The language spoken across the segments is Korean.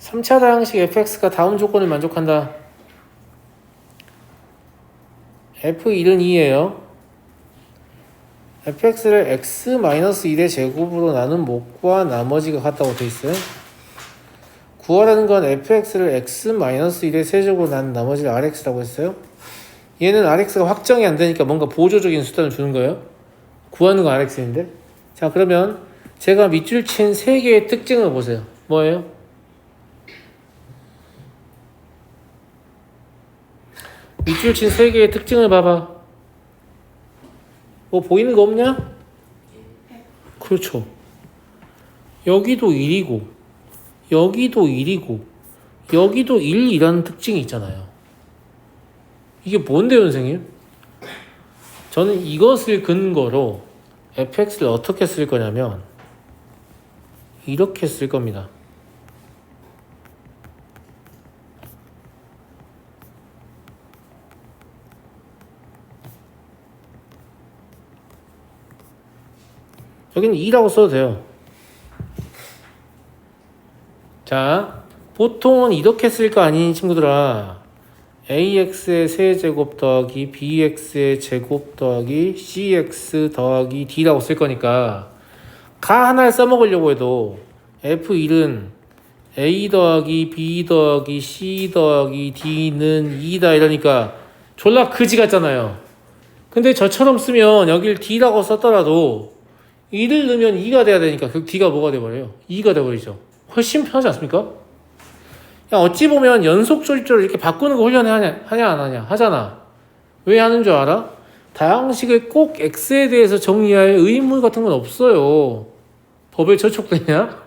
3차 다항식 fx가 다음 조건을 만족한다. f1은 2예요. fx를 x-1의 제곱으로 나눈 목과 나머지가 같다고 돼 있어요. 구하라는 건 fx를 x-1의 세제곱으로 나눈 나머지를 rx라고 했어요. 얘는 rx가 확정이 안 되니까 뭔가 보조적인 수단을 주는 거예요. 구하는 건 rx인데. 자, 그러면 제가 밑줄 친 세 개의 특징을 보세요. 뭐예요? 밑줄 친 세 개의 특징을 봐봐. 뭐 보이는 거 없냐? 그렇죠. 여기도 1이고 여기도 1이고 여기도 1이라는 특징이 있잖아요. 이게 뭔데요, 선생님? 저는 이것을 근거로 fx를 어떻게 쓸 거냐면 이렇게 쓸 겁니다. 여기는 2라고 써도 돼요. 자, 보통은 이렇게 쓸 거 아니니 친구들아. ax의 세제곱 더하기 bx의 제곱 더하기 cx 더하기 d라고 쓸 거니까 가 하나를 써먹으려고 해도 f1은 a 더하기 b 더하기 c 더하기 d는 2다 이러니까 졸라 그지 같잖아요. 근데 저처럼 쓰면 여길 d라고 썼더라도 2를 넣으면 2가 돼야 되니까 그 d가 뭐가 돼버려요? 2가 돼버리죠. 훨씬 편하지 않습니까? 어찌 보면 연속 조립조를 이렇게 바꾸는 거 훈련하냐 안 하냐 하잖아. 왜 하는 줄 알아? 다항식을 꼭 x에 대해서 정리할 의무 같은 건 없어요. 법에 저촉되냐?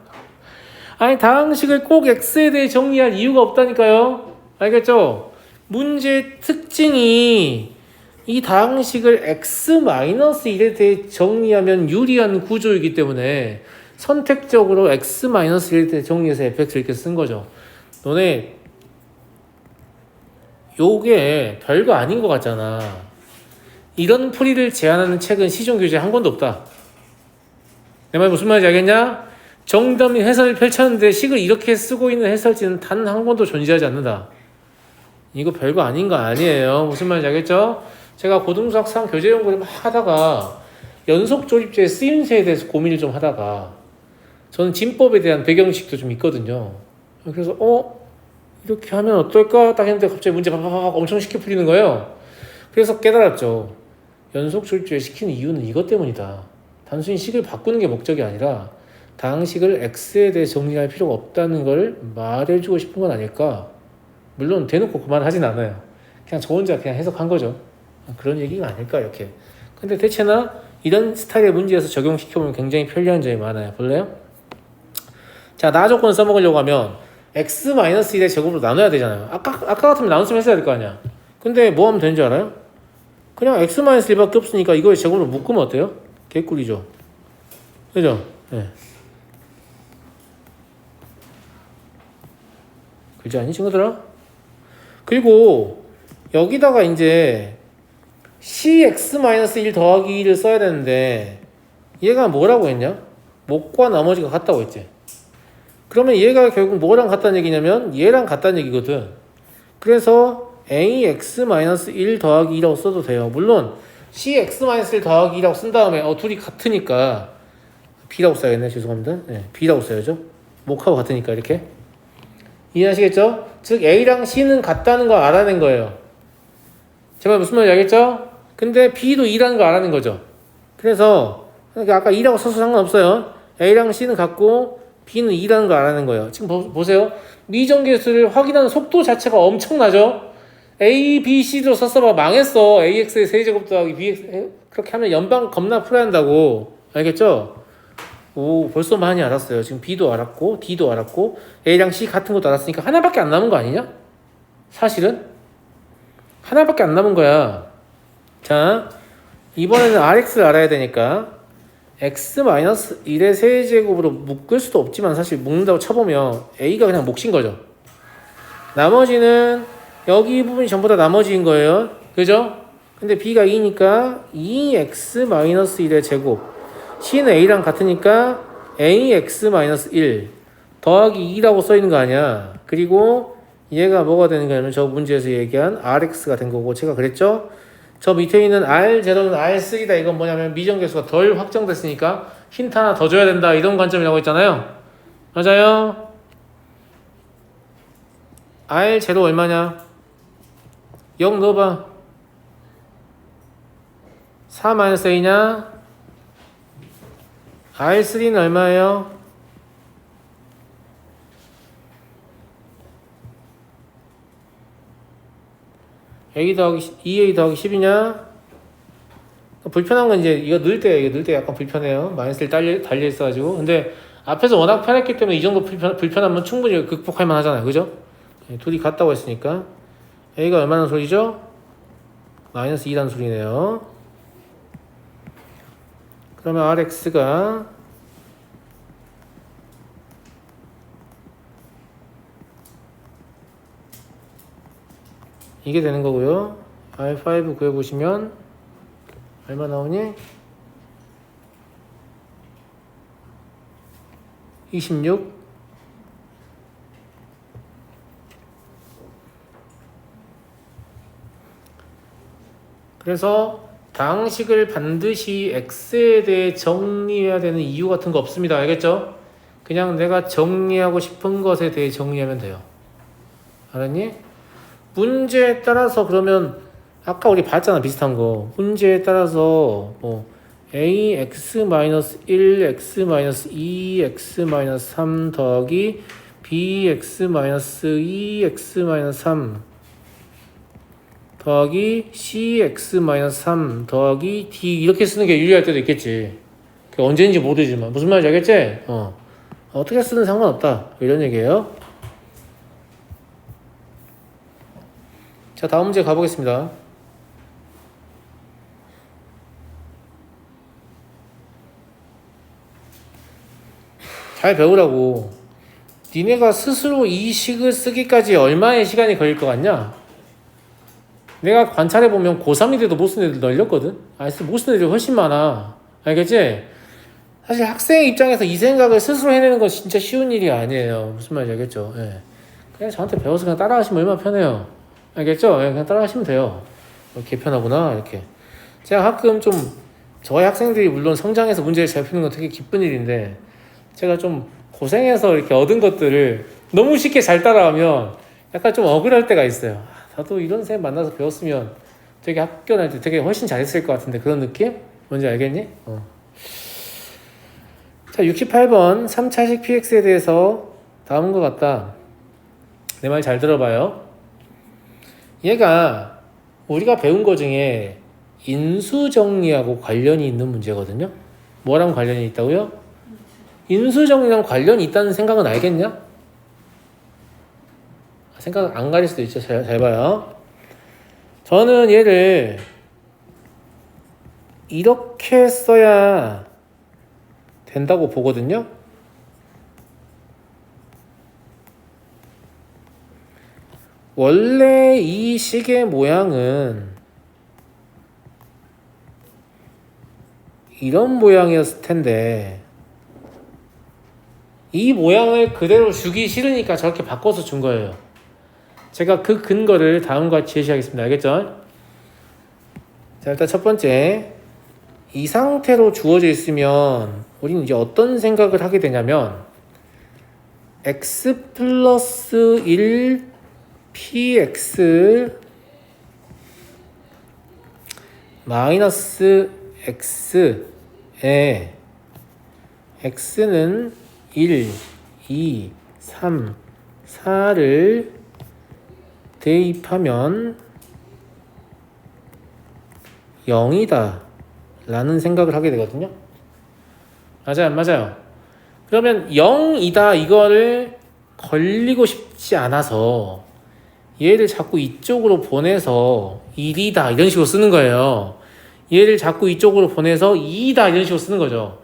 아니 다항식을 꼭 x에 대해 정리할 이유가 없다니까요. 알겠죠? 문제의 특징이 이 다항식을 x-1에 대해 정리하면 유리한 구조이기 때문에 선택적으로 x-1에 대해 정리해서 fx를 이렇게 쓴 거죠. 너네 요게 별거 아닌 것 같잖아. 이런 풀이를 제안하는 책은 시중교재 한 권도 없다. 내 말 무슨 말인지 알겠냐? 정답 및 해설을 펼쳤는데 식을 이렇게 쓰고 있는 해설지는 단 한 권도 존재하지 않는다. 이거 별거 아닌 거 아니에요. 무슨 말인지 알겠죠? 제가 고등수학상 교재 연구를 막 하다가 연속 조립제의 쓰임새에 대해서 고민을 좀 하다가 저는 진법에 대한 배경식도 좀 있거든요. 그래서 이렇게 하면 어떨까 딱 했는데 갑자기 문제 막 엄청 쉽게 풀리는 거예요. 그래서 깨달았죠. 연속 조립제를 시키는 이유는 이것 때문이다. 단순히 식을 바꾸는 게 목적이 아니라 다항식을 x에 대해 정리할 필요가 없다는 걸 말해주고 싶은 건 아닐까. 물론 대놓고 그 말을 하진 않아요. 그냥 저 혼자 그냥 해석한 거죠. 그런 얘기가 아닐까 이렇게. 근데 대체나 이런 스타일의 문제에서 적용시켜보면 굉장히 편리한 점이 많아요. 볼래요? 자, 나 조건 써먹으려고 하면 x-1의 제곱으로 나눠야 되잖아요. 아까 같으면 나눴으면 했어야 될 거 아니야. 근데 뭐 하면 되는 줄 알아요? 그냥 x-1밖에 없으니까 이거의 제곱으로 묶으면 어때요? 개꿀이죠. 그죠? 네. 그렇지 않니 친구들아? 그리고 여기다가 이제 cx-1 더하기 2를 써야 되는데 얘가 뭐라고 했냐? 목과 나머지가 같다고 했지. 그러면 얘가 결국 뭐랑 같다는 얘기냐면 얘랑 같다는 얘기거든. 그래서 ax-1 더하기 2라고 써도 돼요. 물론 cx-1 더하기 2라고 쓴 다음에 둘이 같으니까 b라고 써야겠네. 죄송합니다. 네, b라고 써야죠. 목하고 같으니까 이렇게. 이해하시겠죠? 즉 a랑 c는 같다는 걸 알아낸 거예요. 제 말 무슨 말인지 알겠죠? 근데 b도 2라는 걸 알아낸 거죠. 그래서 아까 2라고 써서 상관없어요. a랑 c는 같고 b는 2라는 걸 알아낸 거예요. 지금 보세요. 미정계수를 확인하는 속도 자체가 엄청나죠? a, b, c로 썼어봐 망했어. ax의 세제곱 더하기 bx 그렇게 하면 연방 겁나 풀어야 한다고. 알겠죠? 오, 벌써 많이 알았어요. 지금 b도 알았고 d도 알았고 a랑 c 같은 것도 알았으니까 하나밖에 안 남은 거 아니냐? 사실은 하나밖에 안 남은 거야. 자, 이번에는 rx를 알아야 되니까 x-1의 세제곱으로 묶을 수도 없지만 사실 묶는다고 쳐보면 a가 그냥 몫인 거죠. 나머지는 여기 부분이 전부 다 나머지인 거예요. 그죠? 근데 b가 2니까 2x-1의 제곱, c는 a랑 같으니까 ax-1 더하기 2라고 써있는 거 아니야. 그리고 얘가 뭐가 되는 거냐면 저 문제에서 얘기한 RX가 된 거고 제가 그랬죠? 저 밑에 있는 R0는 R3다. 이건 뭐냐면 미정계수가 덜 확정됐으니까 힌트 하나 더 줘야 된다. 이런 관점이라고 했잖아요. 맞아요? R0 얼마냐? 0 넣어봐. 4-A냐? R3는 얼마예요? A 더하기 2A 더하기 10이냐? 불편한 건 이제 이거 넣을 때 약간 불편해요. 마이너스를 달려 있어가지고. 근데 앞에서 워낙 편했기 때문에 이 정도 불편하면 충분히 극복할 만 하잖아요. 그죠? 둘이 같다고 했으니까. A가 얼마나 소리죠? 마이너스 2라는 소리네요. 그러면 RX가 이게 되는 거고요. R5 구해보시면 얼마 나오니? 26. 그래서 다항식을 반드시 x에 대해 정리해야 되는 이유 같은 거 없습니다. 알겠죠? 그냥 내가 정리하고 싶은 것에 대해 정리하면 돼요. 알았니? 문제에 따라서 그러면 아까 우리 봤잖아. 비슷한 거. 문제에 따라서 뭐 ax-1, x-2, x-3 더하기 bx-2, x-3 더하기 cx-3 더하기 d 이렇게 쓰는 게 유리할 때도 있겠지. 그게 언제인지 모르지만 무슨 말인지 알겠지? 어떻게 쓰든 상관없다 이런 얘기예요. 자, 다음 문제 가보겠습니다. 잘 배우라고. 니네가 스스로 이 식을 쓰기까지 얼마의 시간이 걸릴 것 같냐? 내가 관찰해보면 고3이 돼도 못 쓰는 애들 널렸거든? 못 쓰는 애들이 훨씬 많아. 알겠지? 사실 학생 입장에서 이 생각을 스스로 해내는 건 진짜 쉬운 일이 아니에요. 무슨 말인지 알겠죠? 예. 그냥 저한테 배워서 그냥 따라하시면 얼마나 편해요. 알겠죠? 예, 그냥 따라하시면 돼요. 이렇게 편하구나, 이렇게. 제가 가끔 좀, 저희 학생들이 물론 성장해서 문제를 잘 푸는 건 되게 기쁜 일인데, 제가 좀 고생해서 이렇게 얻은 것들을 너무 쉽게 잘 따라하면 약간 좀 억울할 때가 있어요. 나도 이런 쌤 만나서 배웠으면 되게 학교 다닐 때 되게 훨씬 잘했을 것 같은데 그런 느낌? 뭔지 알겠니? 자, 68번 3차식 px에 대해서 다음은 것 같다. 내 말 잘 들어봐요. 얘가 우리가 배운 거 중에 인수정리하고 관련이 있는 문제거든요. 뭐랑 관련이 있다고요? 인수정리랑 관련이 있다는 생각은 알겠냐? 생각 안 가릴 수도 있죠. 잘 봐요. 저는 얘를 이렇게 써야 된다고 보거든요. 원래 이 식의 모양은 이런 모양이었을 텐데 이 모양을 그대로 주기 싫으니까 저렇게 바꿔서 준 거예요. 제가 그 근거를 다음과 같이 제시하겠습니다. 알겠죠? 자, 일단 첫 번째, 이 상태로 주어져 있으면 우리는 이제 어떤 생각을 하게 되냐면 x 플러스 1 px 마이너스 x에 x는 1, 2, 3, 4를 대입하면 0이다 라는 생각을 하게 되거든요. 맞아요, 안 맞아요? 그러면 0이다 이거를 걸리고 싶지 않아서 얘를 자꾸 이쪽으로 보내서 1이다 이런 식으로 쓰는 거예요. 얘를 자꾸 이쪽으로 보내서 2이다 이런 식으로 쓰는 거죠.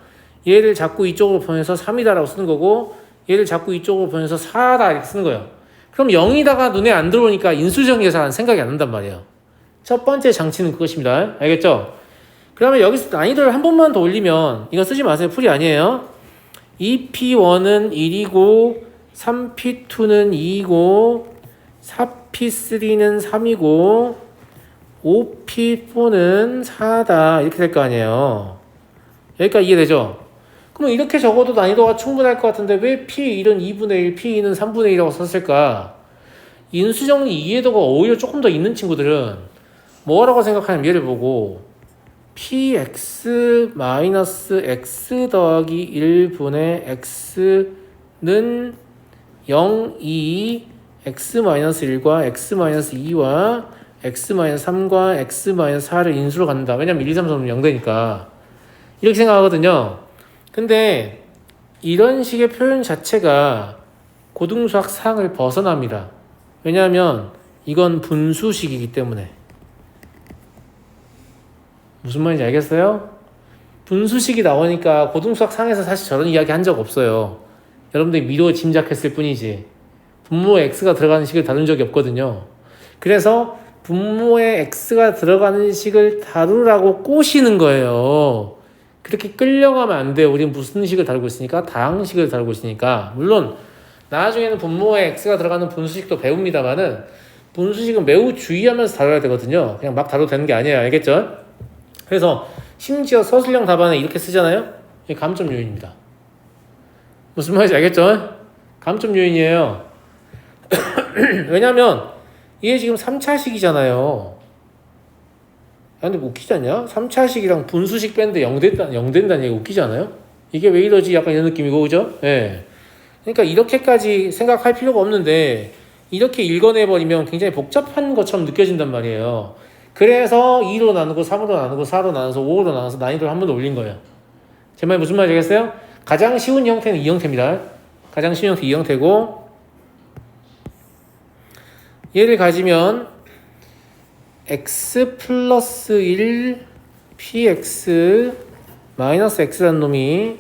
얘를 자꾸 이쪽으로 보내서 3이다 라고 쓰는 거고 얘를 자꾸 이쪽으로 보내서 4다 이렇게 쓰는 거예요. 그럼 0이다가 눈에 안 들어오니까 인수정리에서 생각이 안 난단 말이에요. 첫 번째 장치는 그것입니다. 알겠죠? 그러면 여기서 난이도를 한 번만 더 올리면 이거 쓰지 마세요. 풀이 아니에요. 2p1은 1이고 3p2는 2이고 4p3는 3이고 5p4는 4다 이렇게 될 거 아니에요. 여기까지 이해되죠? 그럼 이렇게 적어도 난이도가 충분할 것 같은데 왜 p1은 2분의 1, p2는 3분의 1이라고 썼을까? 인수정리 이해도가 오히려 조금 더 있는 친구들은 뭐라고 생각하냐면 얘를 보고 px-x 더하기 1분의 x는 0, 2, x-1과 x-2와 x-3과 x-4를 인수로 갖는다. 왜냐면 1, 2, 3, 4는 0되니까. 이렇게 생각하거든요. 근데 이런 식의 표현 자체가 고등수학 상을 벗어납니다. 왜냐하면 이건 분수식이기 때문에. 무슨 말인지 알겠어요? 분수식이 나오니까 고등수학 상에서 사실 저런 이야기 한 적 없어요. 여러분들이 미로 짐작했을 뿐이지. 분모에 x가 들어가는 식을 다룬 적이 없거든요. 그래서 분모에 x가 들어가는 식을 다루라고 꼬시는 거예요. 그렇게 끌려가면 안 돼요. 우리는 무슨 식을 다루고 있으니까? 다항식을 다루고 있으니까. 물론 나중에는 분모에 x가 들어가는 분수식도 배웁니다만은 분수식은 매우 주의하면서 다뤄야 되거든요. 그냥 막 다뤄도 되는 게 아니에요. 알겠죠? 그래서 심지어 서술형 답안에 이렇게 쓰잖아요. 이게 감점 요인입니다. 무슨 말인지 알겠죠? 감점 요인이에요. 왜냐면 이게 지금 3차식이잖아요. 근데 뭐 웃기지 않냐? 3차식이랑 분수식 뺐는데 0 된다는 얘기 웃기지 않아요? 이게 왜 이러지? 약간 이런 느낌이고, 그죠? 예. 그러니까 이렇게까지 생각할 필요가 없는데 이렇게 읽어내버리면 굉장히 복잡한 것처럼 느껴진단 말이에요. 그래서 2로 나누고 3으로 나누고 4로 나눠서 5로 나눠서 난이도를 한 번 더 올린 거예요. 제 말이 무슨 말인지 알겠어요? 가장 쉬운 형태는 이 형태입니다. 가장 쉬운 형태 이 형태고 얘를 가지면 x 플러스 1 px 마이너스 x라는 놈이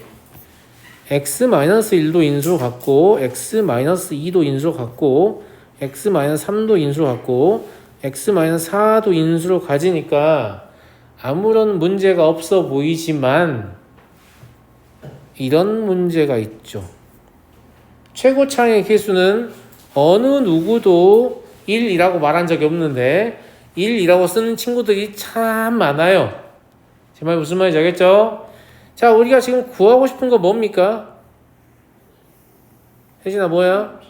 x 마이너스 1도 인수로 갖고 x 마이너스 2도 인수로 갖고 x 마이너스 3도 인수로 갖고 x 마이너스 4도 인수로 가지니까 아무런 문제가 없어 보이지만 이런 문제가 있죠. 최고차의 개수는 어느 누구도 1이라고 말한 적이 없는데 1이라고 쓰는 친구들이 참 많아요. 제 말 무슨 말인지 알겠죠? 자, 우리가 지금 구하고 싶은 거 뭡니까? 혜진아 뭐야?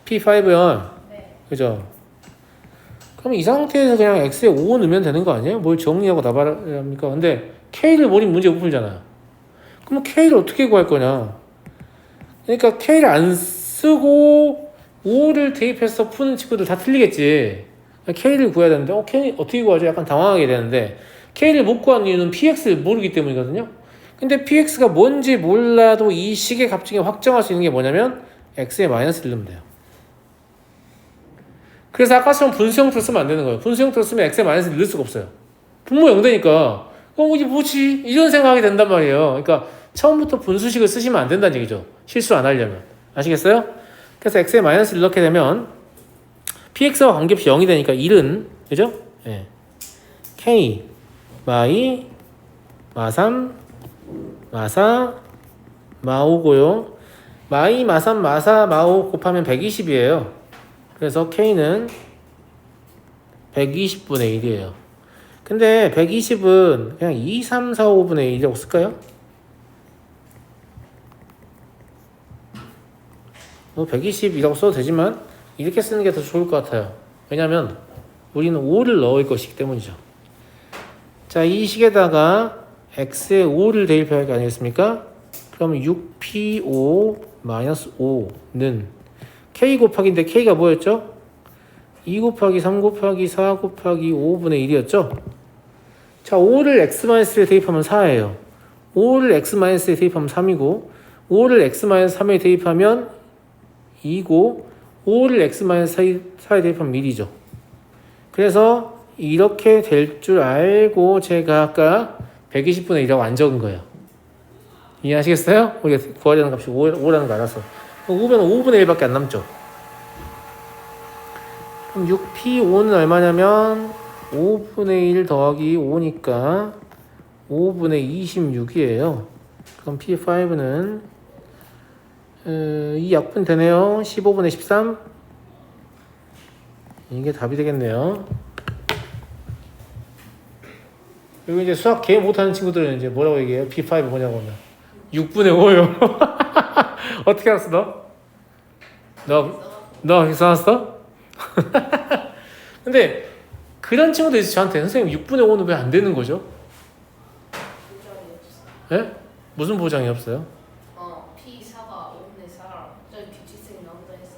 P5요. 네. 그죠? 그럼 이 상태에서 그냥 X에 5 넣으면 되는 거 아니에요? 뭘 정리하고 나발해야 합니까? 근데 K를 버리면 문제 못 풀잖아요. 그럼 K를 어떻게 구할 거냐? 그러니까 K를 안 쓰고 5를 대입해서 푸는 친구들 다 틀리겠지. K를 구해야 되는데 K 어떻게 구하죠? 약간 당황하게 되는데 K를 못 구한 이유는 PX를 모르기 때문이거든요. 근데 PX가 뭔지 몰라도 이 식의 값 중에 확정할 수 있는 게 뭐냐면 X에 마이너스를 넣으면 돼요. 그래서 아까처럼 분수 형태로 쓰면 안 되는 거예요. 분수 형태로 쓰면 x에 마이너스를 넣을 수가 없어요. 분모 0되니까 이게 뭐지? 이런 생각이 된단 말이에요. 그러니까 처음부터 분수식을 쓰시면 안 된다는 얘기죠. 실수 안 하려면. 아시겠어요? 그래서 x에 마이너스를 넣게 되면 px와 관계없이 0이 되니까 1은 그죠? 예. k 마이 마3 마4 마5고요. 마이 마3 마4 마5 곱하면 120이에요. 그래서 K는 120분의 1이에요. 근데 120은 그냥 2, 3, 4, 5분의 1이라고 쓸까요? 뭐 120이라고 써도 되지만 이렇게 쓰는 게 더 좋을 것 같아요. 왜냐면 우리는 5를 넣을 것이기 때문이죠. 자, 이 식에다가 x에 5를 대입해야 할 거 아니겠습니까? 그럼 6p5-5는 k 곱하기인데 k가 뭐였죠? 2 곱하기 3 곱하기 4 곱하기 5분의 1이었죠? 자, 5를 x-에 대입하면 4예요. 5를 x-에 대입하면 3이고 5를 x-3에 대입하면 2고 5를 x-4에 대입하면 1이죠. 그래서 이렇게 될 줄 알고 제가 아까 120분의 1이라고 안 적은 거예요. 이해하시겠어요? 우리가 구하려는 값이 5라는 거 알아서. 5면 5분의 1밖에 안 남죠. 그럼 6p5는 얼마냐면 5분의 1 더하기 5니까 5분의 26이에요. 그럼 p5는 이 약분 되네요. 15분의 13. 이게 답이 되겠네요. 그리고 이제 수학 개 못하는 친구들은 이제 뭐라고 얘기해요? B5 뭐냐고 하면 6분의 5요. 어떻게 알았어 너? 너 그렇게 써놨어? 근데 그런 친구들 있어 저한테 선생님 6분의 5는 왜 안 되는 거죠? 예? 무슨 보장이 없어요? P4가 5분의 4 저기 규칙생이 나온다 해서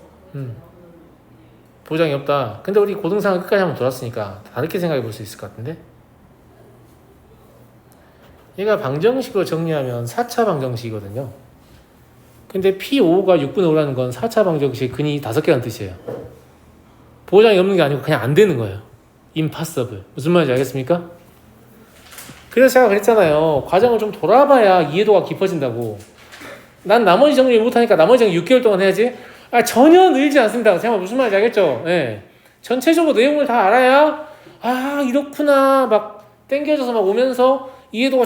보장이 없다. 근데 우리 고등상을 끝까지 한번 돌았으니까 다르게 생각해 볼 수 있을 것 같은데? 얘가 방정식으로 정리하면 4차 방정식이거든요. 근데 P5가 6분의 5라는 건 4차 방정식 근이 5개라는 뜻이에요. 보장이 없는 게 아니고 그냥 안 되는 거예요. impossible. 무슨 말인지 알겠습니까? 그래서 제가 그랬잖아요. 과정을 좀 돌아봐야 이해도가 깊어진다고. 난 나머지 정리 못하니까 나머지 정리 6개월 동안 해야지. 전혀 늘지 않습니다. 제가 무슨 말인지 알겠죠? 예. 전체적으로 내용을 다 알아야 이렇구나 막 땡겨져서 막 오면서 이해도가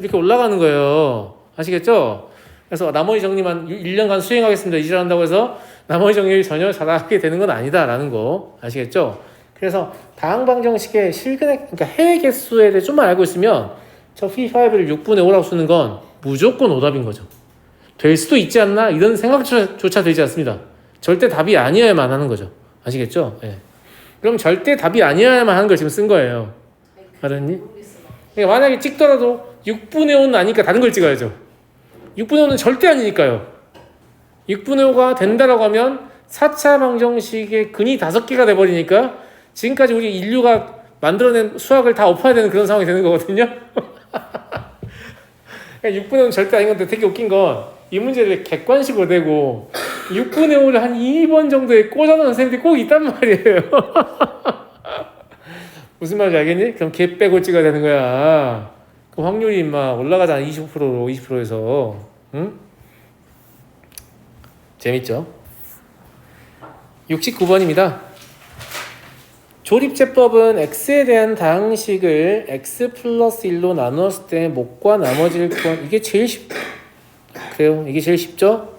이렇게 올라가는 거예요. 아시겠죠? 그래서 나머지 정리만 1년간 수행하겠습니다. 이질한다고 해서 나머지 정리를 전혀 잘하게 되는 건 아니다라는 거 아시겠죠? 그래서 다항 방정식의 그러니까 해외 개수에 대해 좀만 알고 있으면 저 P5를 6분의 5라고 쓰는 건 무조건 오답인 거죠. 될 수도 있지 않나? 이런 생각조차 들지 않습니다. 절대 답이 아니어야만 하는 거죠. 아시겠죠? 예. 그럼 절대 답이 아니어야만 하는 걸 지금 쓴 거예요. 알았니? 그러니까 만약에 찍더라도 6분의 5는 아니니까 다른 걸 찍어야죠. 6분의 5는 절대 아니니까요. 6분의 5가 된다라고 하면 4차 방정식의 근이 5개가 돼버리니까 지금까지 우리 인류가 만들어낸 수학을 다 엎어야 되는 그런 상황이 되는 거거든요. 6분의 5는 절대 아닌 건데 되게 웃긴 건 이 문제를 객관식으로 내고 6분의 5를 한 2번 정도에 꽂아놓은 선생님들이 꼭 있단 말이에요. 무슨 말인지 알겠니? 그럼 걔 빼고 찍어야 되는 거야. 그 확률이 막 올라가잖아. 25%로 20%에서. 응? 재밌죠? 69번입니다. 조립제법은 x에 대한 다항식을 x 플러스 1로 나누었을 때 목과 나머지를 구한 이게 제일 그래요? 이게 제일 쉽죠?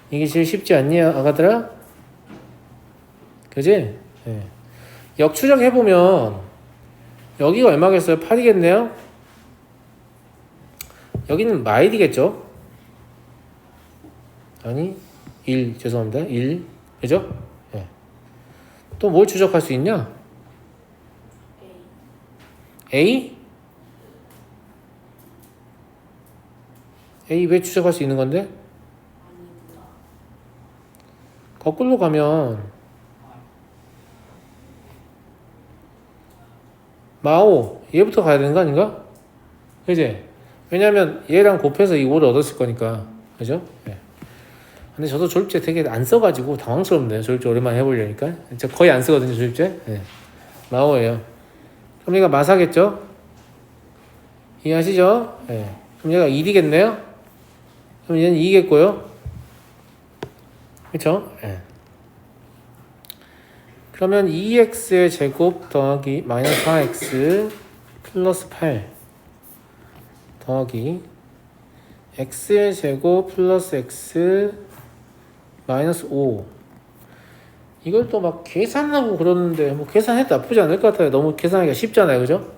이게 제일 쉽지 않니 아가들아? 그지? 네. 역추적 해보면 여기가 얼마겠어요? 8이겠네요? 여기는 마일이겠죠? 아니 1 죄송합니다 1 그죠? 네. 또 뭘 추적할 수 있냐? A? A 왜 추적할 수 있는 건데? 거꾸로 가면 마오 얘부터 가야 되는 거 아닌가? 그지? 왜냐면 얘랑 곱해서 이 5를 얻었을 거니까 그죠? 네. 근데 저도 조립제 되게 안 써가지고 당황스럽네요. 조립제 오랜만에 해보려니까 저 거의 안 쓰거든요 조립제. 네. 마오예요. 그럼 얘가 마사겠죠? 이해하시죠? 네. 그럼 얘가 1이겠네요? 그럼 얘는 2겠고요. 그쵸? 네. 그러면 2x의 제곱 더하기 마이너스 4x 플러스 8 더하기 x의 제곱 플러스 x 마이너스 5 이걸 또 막 계산하고 그러는데 뭐 계산해도 나쁘지 않을 것 같아요. 너무 계산하기가 쉽잖아요. 그죠?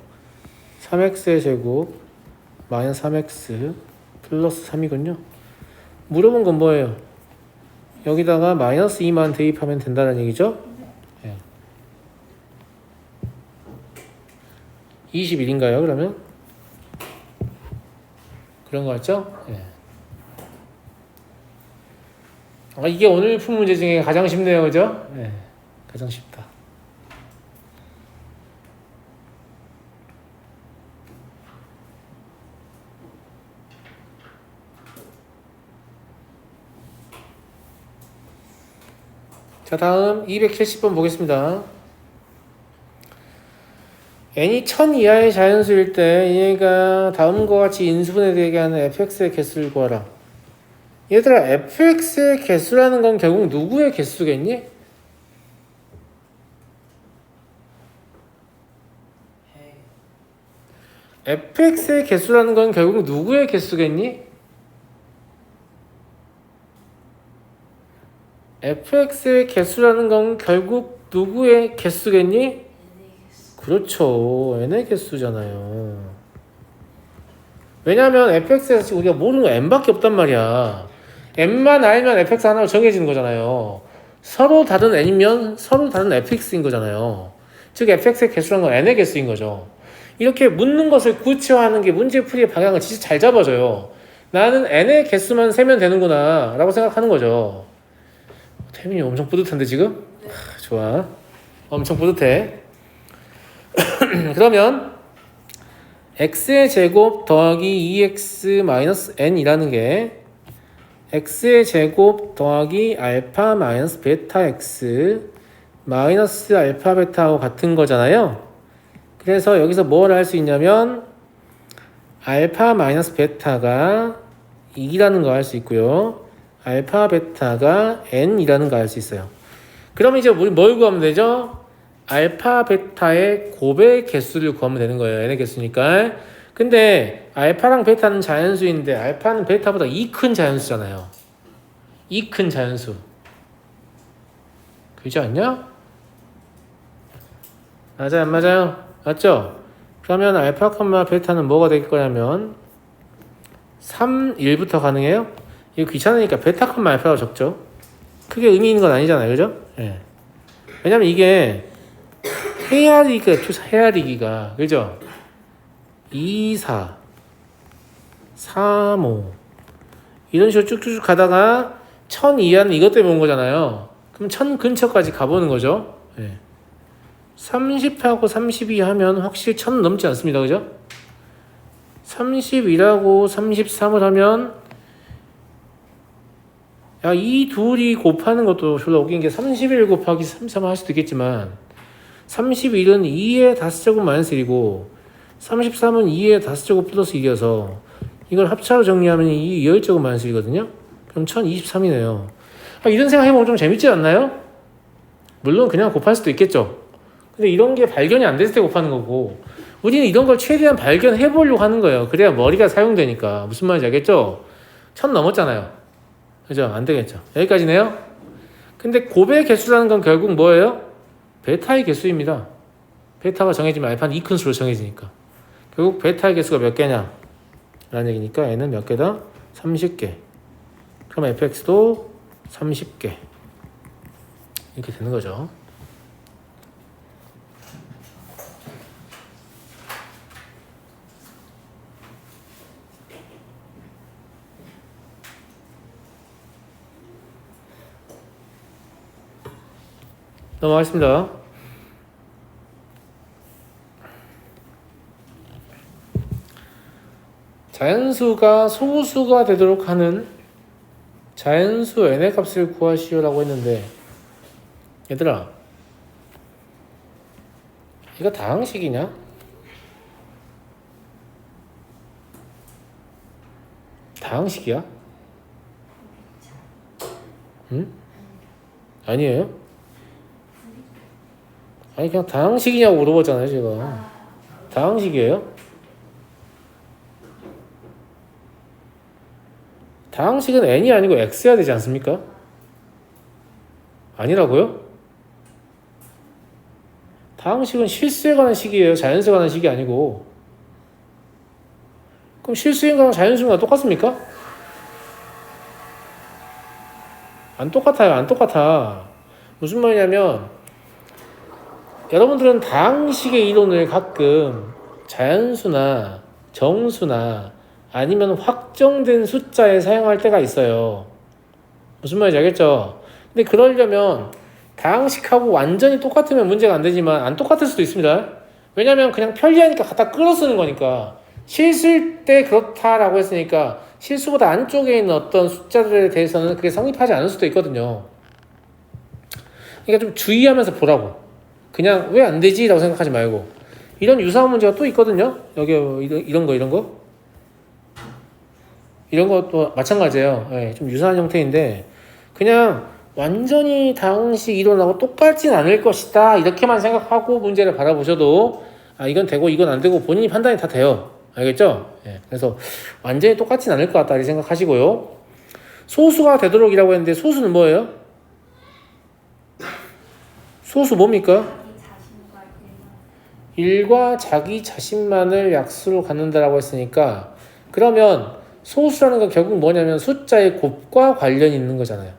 3x의 제곱 마이너스 3x 플러스 3이군요. 물어본 건 뭐예요? 여기다가 마이너스 2만 대입하면 된다는 얘기죠? 21인가요, 그러면? 그런 거 같죠? 예. 이게 오늘 푼 문제 중에 가장 쉽네요, 그죠? 예. 가장 쉽다. 자, 다음 270번 보겠습니다. n이 1000 이하의 자연수일 때 얘가 다음과 같이 인수분해 되게 하는 fx의 개수를 구하라. 얘들아 fx의 개수라는 건 결국 누구의 개수겠니? fx의 개수라는 건 결국 누구의 개수겠니? fx의 개수라는 건 결국 누구의 개수겠니? 그렇죠. n의 개수잖아요. 왜냐하면 fx에서 우리가 모르는 거 n밖에 없단 말이야. n만 알면 fx 하나로 정해지는 거잖아요. 서로 다른 n이면 서로 다른 fx인 거잖아요. 즉 fx의 개수란 건 n의 개수인 거죠. 이렇게 묻는 것을 구체화하는 게 문제 풀이의 방향을 진짜 잘 잡아줘요. 나는 n의 개수만 세면 되는구나 라고 생각하는 거죠. 태민이 엄청 뿌듯한데 지금? 좋아. 엄청 뿌듯해. 그러면 x의 제곱 더하기 2x 마이너스 n이라는 게 x의 제곱 더하기 알파 마이너스 베타 x 마이너스 알파 베타하고 같은 거잖아요. 그래서 여기서 뭘 할 수 있냐면 알파 마이너스 베타가 2라는 거 알 수 있고요. 알파 베타가 n이라는 거 알 수 있어요. 그럼 이제 우리 뭘 구하면 되죠? 알파 베타의 곱의 개수를 구하면 되는 거예요. n의 개수니까. 근데 알파랑 베타는 자연수인데 알파는 베타보다 2 큰 자연수잖아요. 2 큰 자연수. 그렇지 않냐? 맞아요, 안 맞아요? 맞죠? 그러면 알파, 베타는 뭐가 될 거냐면 3, 1부터 가능해요? 이거 귀찮으니까 베타, 알파로 적죠. 크게 의미 있는 건 아니잖아요. 그죠? 예. 왜냐면 이게 헤아리기가 그죠? 2, 4 3, 5 이런 식으로 쭉쭉쭉 가다가 1000 이하는 이것 때문에 온 거잖아요. 그럼 1000 근처까지 가보는 거죠. 예. 30하고 32 하면 확실히 1000 넘지 않습니다. 그죠? 31하고 33을 하면 야, 이 둘이 곱하는 것도 별로 웃긴 게 31 곱하기 33 할 수도 있겠지만 31은 2의 다스제곱 마이너스 1이고 33은 2의 다스제곱 플러스 1이어서 이걸 합차로 정리하면 2 10제곱 마이너스 1이거든요. 그럼 1023이네요. 이런 생각 해보면 좀 재밌지 않나요? 물론 그냥 곱할 수도 있겠죠. 근데 이런 게 발견이 안 됐을 때 곱하는 거고 우리는 이런 걸 최대한 발견해 보려고 하는 거예요. 그래야 머리가 사용되니까. 무슨 말인지 알겠죠? 1000 넘었잖아요. 그죠? 안 되겠죠. 여기까지네요. 근데 곱의 개수라는 건 결국 뭐예요? 베타의 개수입니다. 베타가 정해지면 알파는 2 큰 수로 정해지니까. 결국 베타의 개수가 몇 개냐? 라는 얘기니까 n은 몇 개다? 30개. 그럼 fx도 30개. 이렇게 되는 거죠. 넘어가겠습니다. 자연수가 소수가 되도록 하는 자연수 n의 값을 구하시오라고 했는데 얘들아 이거 다항식이냐? 다항식이야? 응? 아니에요? 아니 그냥 다항식이냐고 물어봤잖아요 제가. 다항식이에요? 다항식은 n이 아니고 x야 되지 않습니까? 아니라고요? 다항식은 실수에 관한 식이에요. 자연수에 관한 식이 아니고. 그럼 실수인가랑 자연수인가 똑같습니까? 안 똑같아요. 안 똑같아. 무슨 말이냐면 여러분들은 다항식의 이론을 가끔 자연수나 정수나 아니면 확정된 숫자에 사용할 때가 있어요. 무슨 말인지 알겠죠? 근데 그러려면 다항식하고 완전히 똑같으면 문제가 안 되지만 안 똑같을 수도 있습니다. 왜냐면 그냥 편리하니까 갖다 끌어 쓰는 거니까. 실수일 때 그렇다라고 했으니까 실수보다 안쪽에 있는 어떤 숫자들에 대해서는 그게 성립하지 않을 수도 있거든요. 그러니까 좀 주의하면서 보라고. 그냥 왜 안 되지? 라고 생각하지 말고. 이런 유사한 문제가 또 있거든요. 여기 이런 거. 이런 것도 마찬가지예요. 네, 좀 유사한 형태인데 그냥 완전히 다항식 이론하고 똑같진 않을 것이다 이렇게만 생각하고 문제를 바라보셔도 이건 되고 이건 안 되고 본인이 판단이 다 돼요. 알겠죠? 네, 그래서 완전히 똑같진 않을 것 같다 이렇게 생각하시고요. 소수가 되도록이라고 했는데 소수는 뭐예요? 소수 뭡니까? 자기 자신과 일만. 일과 자기 자신만을 약수로 갖는다라고 했으니까 그러면 소수라는 건 결국 뭐냐면 숫자의 곱과 관련이 있는 거잖아요.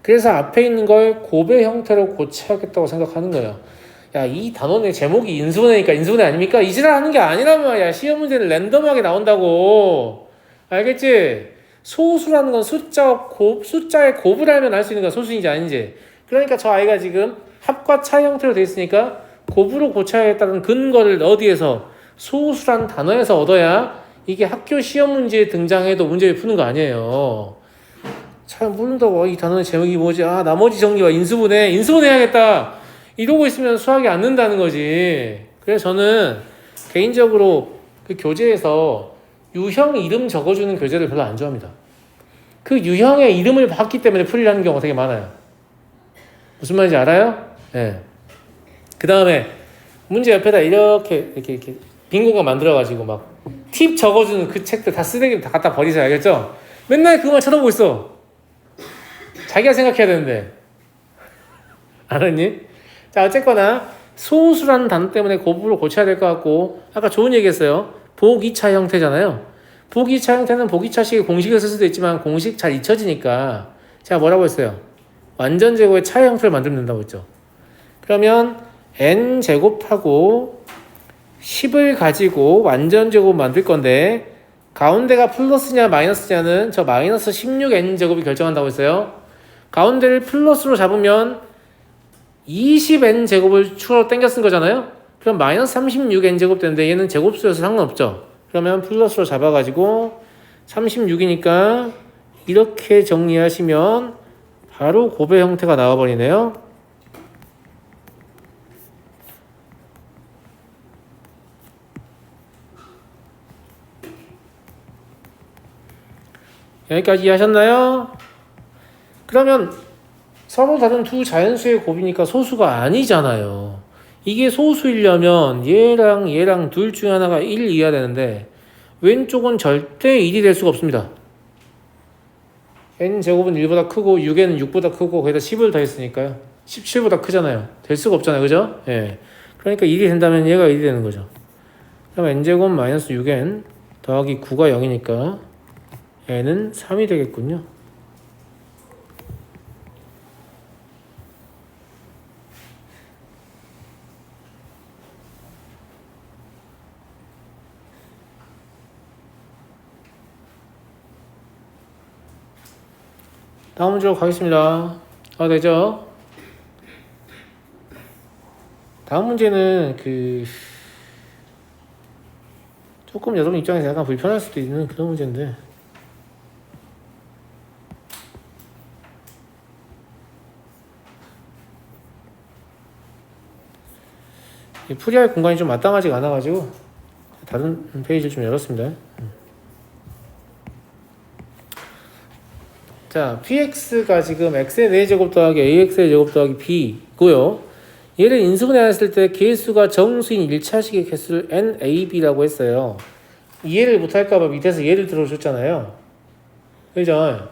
그래서 앞에 있는 걸 곱의 형태로 고쳐야겠다고 생각하는 거예요. 야, 이 단원의 제목이 인수분해니까 인수분해 아닙니까? 이 지랄 하는 게 아니란 말이야. 시험 문제는 랜덤하게 나온다고. 알겠지? 소수라는 건 숫자의 곱을 알면 알 수 있는 건 소수인지 아닌지. 그러니까 저 아이가 지금 합과 차 형태로 되어 있으니까 곱으로 고쳐야겠다는 근거를 어디에서? 소수란 단어에서 얻어야 이게 학교 시험 문제에 등장해도 문제를 푸는 거 아니에요. 잘 모른다고. 이 단어의 제목이 뭐지? 아, 나머지 정리와 인수분해 해야겠다. 이러고 있으면 수학이 안 는다는 거지. 그래서 저는 개인적으로 그 교재에서 유형 이름 적어주는 교재를 별로 안 좋아합니다. 그 유형의 이름을 봤기 때문에 풀이라는 경우가 되게 많아요. 무슨 말인지 알아요? 네. 그 다음에 문제 옆에다 이렇게 빈 공간 만들어가지고 막 팁 적어주는 그 책들 다 쓰레기로 다 갖다 버리세요. 알겠죠? 맨날 그거만 쳐다보고 있어. 자기가 생각해야 되는데. 알았니? 자, 어쨌거나 소수라는 단어 때문에 곱으로 고쳐야 될 것 같고 아까 좋은 얘기했어요. 복이차 형태잖아요. 복이차 형태는 복이차식의 공식을 쓸 수도 있지만 공식 잘 잊혀지니까 제가 뭐라고 했어요? 완전제곱의 차 형태를 만들면 된다고 했죠. 그러면 n제곱하고 10을 가지고 완전제곱 만들 건데 가운데가 플러스냐 마이너스냐는 저 마이너스 16n제곱이 결정한다고 했어요. 가운데를 플러스로 잡으면 20n제곱을 추가로 땡겨 쓴 거잖아요. 그럼 마이너스 36n제곱 되는데 얘는 제곱수여서 상관없죠. 그러면 플러스로 잡아가지고 36이니까 이렇게 정리하시면 바로 곱의 형태가 나와버리네요. 여기까지 이해하셨나요? 그러면 서로 다른 두 자연수의 곱이니까 소수가 아니잖아요. 이게 소수이려면 얘랑 둘 중에 하나가 1 이해야 되는데 왼쪽은 절대 1이 될 수가 없습니다. n제곱은 1보다 크고 6n은 6보다 크고 거기다 10을 더했으니까요. 17보다 크잖아요. 될 수가 없잖아요. 그죠? 예. 그러니까 1이 된다면 얘가 1이 되는 거죠. 그럼 n제곱 마이너스 6n 더하기 9가 0이니까 n은 3이 되겠군요. 다음 문제로 가겠습니다. 되죠? 다음 문제는 조금 여러분 입장에서 약간 불편할 수도 있는 그런 문제인데 풀이할 공간이 좀 마땅하지가 않아가지고 다른 페이지를 좀 열었습니다. 자, px가 지금 x의 4제곱 더하기 ax의 제곱 더하기 b고요. 얘를 인수분해했을 때 개수가 정수인 1차식의 개수를 nab라고 했어요. 이해를 못할까봐 밑에서 예를 들어줬잖아요. 그죠?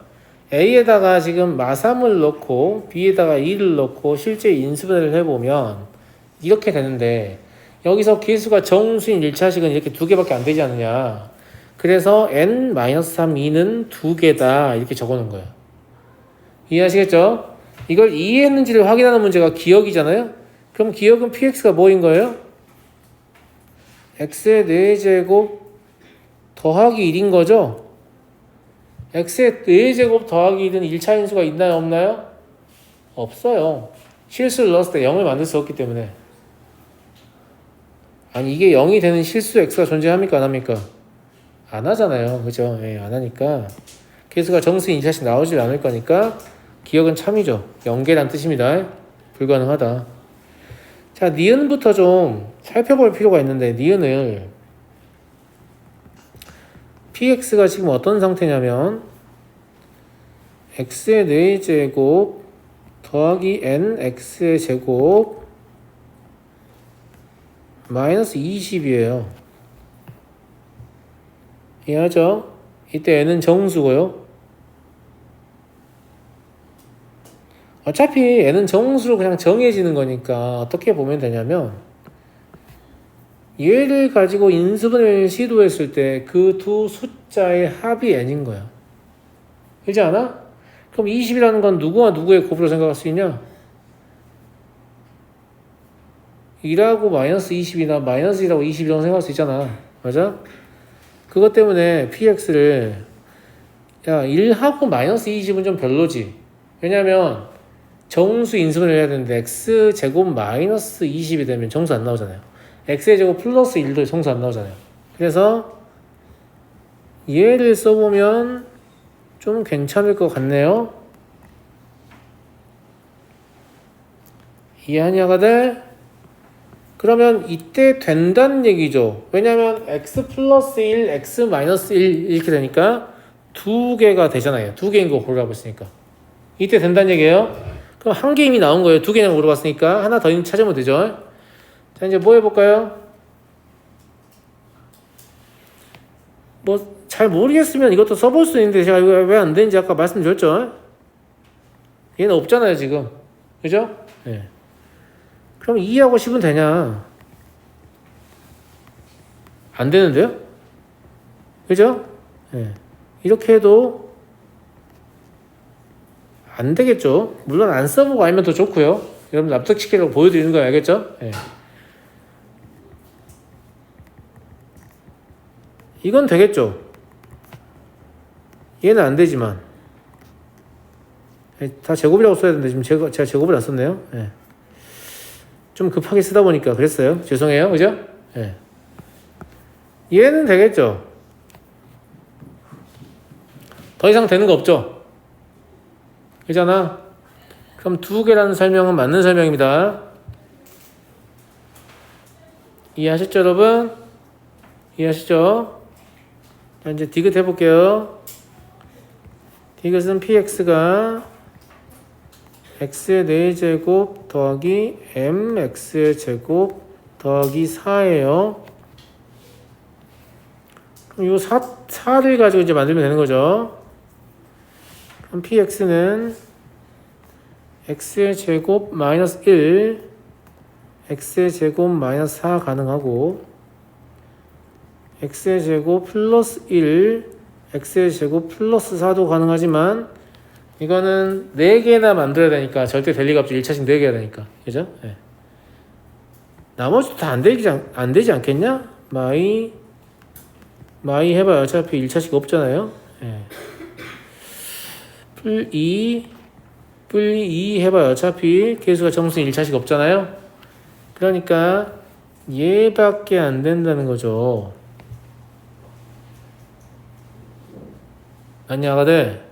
a에다가 지금 마3을 넣고 b에다가 2를 넣고 실제 인수분해를 해보면 이렇게 되는데 여기서 개수가 정수인 1차식은 이렇게 두 개밖에 안 되지 않느냐. 그래서 n-3, 2는 두 개다 이렇게 적어놓은 거예요. 이해하시겠죠? 이걸 이해했는지를 확인하는 문제가 기억이잖아요. 그럼 기억은 px가 뭐인 거예요? x의 4제곱 더하기 1인 거죠? x의 4제곱 더하기 1은 1차 인수가 있나요? 없나요? 없어요. 실수를 넣었을 때 0을 만들 수 없기 때문에. 아니 이게 0이 되는 실수 x가 존재합니까? 안 합니까? 안 하잖아요. 그죠? 예, 안 하니까 개수가 정수인 2차씩 나오질 않을 거니까 기억은 참이죠. 연계란 뜻입니다. 불가능하다. 자, 니은부터 좀 살펴볼 필요가 있는데 니은을 px가 지금 어떤 상태냐면 x의 4제곱 더하기 nx의 제곱 마이너스 20이에요. 이해하죠? 이때 n은 정수고요. 어차피 얘는 정수로 그냥 정해지는 거니까 어떻게 보면 되냐면 얘를 가지고 인수분해를 시도했을 때 그 두 숫자의 합이 n인 거야. 그렇지 않아? 그럼 20이라는 건 누구와 누구의 곱으로 생각할 수 있냐? 1하고 마이너스 20이나 마이너스 1하고 20이라고 생각할 수 있잖아. 맞아? 그것 때문에 px를 야 1하고 마이너스 20은 좀 별로지. 왜냐면 정수 인수분해를 해야 되는데 x제곱 마이너스 20이 되면 정수 안 나오잖아요. x의 제곱 플러스 1도 정수 안 나오잖아요. 그래서 얘를 써보면 좀 괜찮을 것 같네요. 이해하냐가 돼? 그러면 이때 된다는 얘기죠. 왜냐면 x 플러스 1, x 마이너스 1 이렇게 되니까 두 개가 되잖아요. 두 개인 거 고르라고 했으니까. 이때 된다는 얘기예요. 그럼 한 개 이미 나온 거예요. 두 개나 물어봤으니까 하나 더 찾으면 되죠. 자, 이제 뭐 해볼까요? 뭐 잘 모르겠으면 이것도 써볼 수 있는데 제가 이거 왜 안 되는지 아까 말씀드렸죠. 얘는 없잖아요 지금. 그죠? 네. 그럼 2하고 10은 되냐? 안 되는데요? 그죠? 네. 이렇게 해도 안 되겠죠. 물론 안 써보고 알면 더 좋고요. 여러분 납득시키려고 보여드리는 거 알겠죠? 네. 이건 되겠죠. 얘는 안 되지만 다 제곱이라고 써야 되는데 지금 제가 제곱을 안 썼네요. 네. 좀 급하게 쓰다 보니까 그랬어요. 죄송해요. 그죠? 네. 얘는 되겠죠. 더 이상 되는 거 없죠. 그잖아. 그럼 두 개라는 설명은 맞는 설명입니다. 이해하셨죠, 여러분? 이해하시죠? 자, 이제 디귿 해볼게요. 디귿은 px가 x의 4제곱 더하기 mx의 제곱 더하기 4예요. 그럼 이 4를 가지고 이제 만들면 되는 거죠. 그럼 px는 x의 제곱 마이너스 1, x의 제곱 마이너스 4 가능하고 x의 제곱 플러스 1, x의 제곱 플러스 4도 가능하지만 이거는 4개나 만들어야 되니까 절대 될 리가 없죠. 1차식 4개 해야 되니까. 그죠? 네. 나머지도 다 안 되지 않겠냐? 마이 해봐요. 어차피 1차식 없잖아요. 네. 풀 2 해봐요. 어차피 개수가 정수인 1차식 없잖아요. 그러니까 얘밖에 안 된다는 거죠. 아니야, 가들.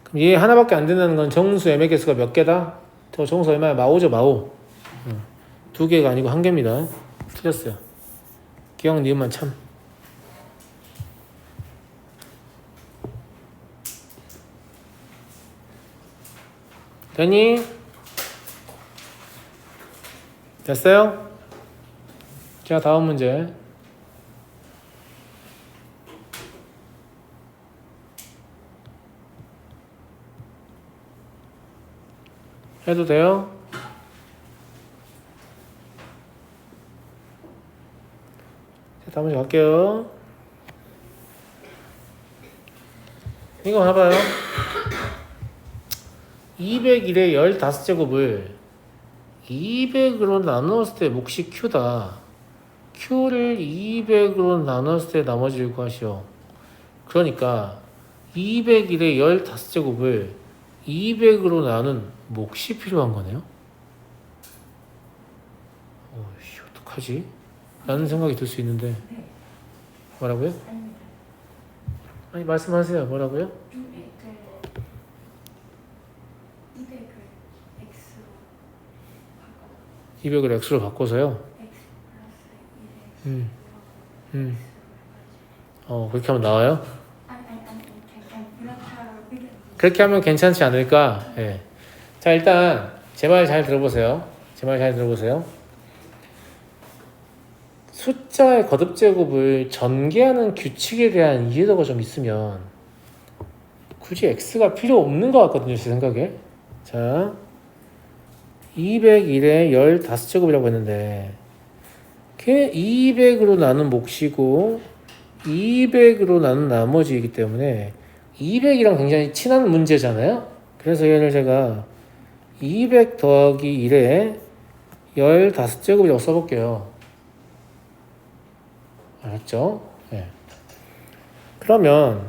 그럼 얘 하나밖에 안 된다는 건 정수 m의 개수가 몇 개다? 저 정수 얼마야? 마오죠, 마오. 2개가 아니고 1개입니다. 틀렸어요. 기억 니은만 참. 됐니? 됐어요? 자, 다음 문제. 해도 돼요? 자, 다음 문제 갈게요. 이거 봐봐요. 201의 15제곱을 200으로 나누었을 때 몫이 Q다. Q를 200으로 나누었을 때 나머지를 구하시오. 그러니까 201의 15제곱을 200으로 나눈 몫이 필요한 거네요. 어이씨, 어떡하지? 라는 생각이 들 수 있는데. 뭐라고요? 아니, 말씀하세요. 뭐라고요? 200을 x로 바꿔서요. 그렇게 하면 나와요? 그렇게 하면 괜찮지 않을까? 예. 자, 일단 제 말 잘 들어보세요. 숫자의 거듭 제곱을 전개하는 규칙에 대한 이해도가 좀 있으면 굳이 x가 필요 없는 것 같거든요, 제 생각에. 자, 201에 15제곱이라고 했는데 걔 200으로 나눈 몫이고 200으로 나눈 나머지이기 때문에 200이랑 굉장히 친한 문제잖아요. 그래서 얘를 제가 200 더하기 1에 15제곱이라고 써볼게요. 알았죠? 네. 그러면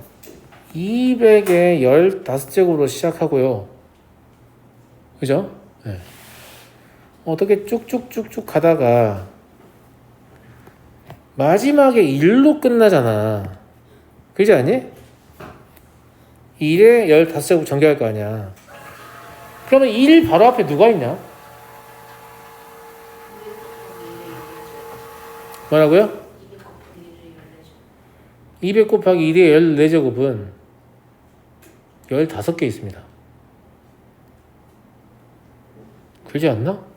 200에 15제곱으로 시작하고요. 그죠? 네. 어떻게 쭉쭉쭉쭉 가다가 마지막에 1로 끝나잖아. 그지 않니? 1에 15제곱 전개할 거 아니야. 그러면 1 바로 앞에 누가 있냐? 뭐라고요? 200 곱하기 1의 14제곱은 15개 있습니다. 그러지 않나?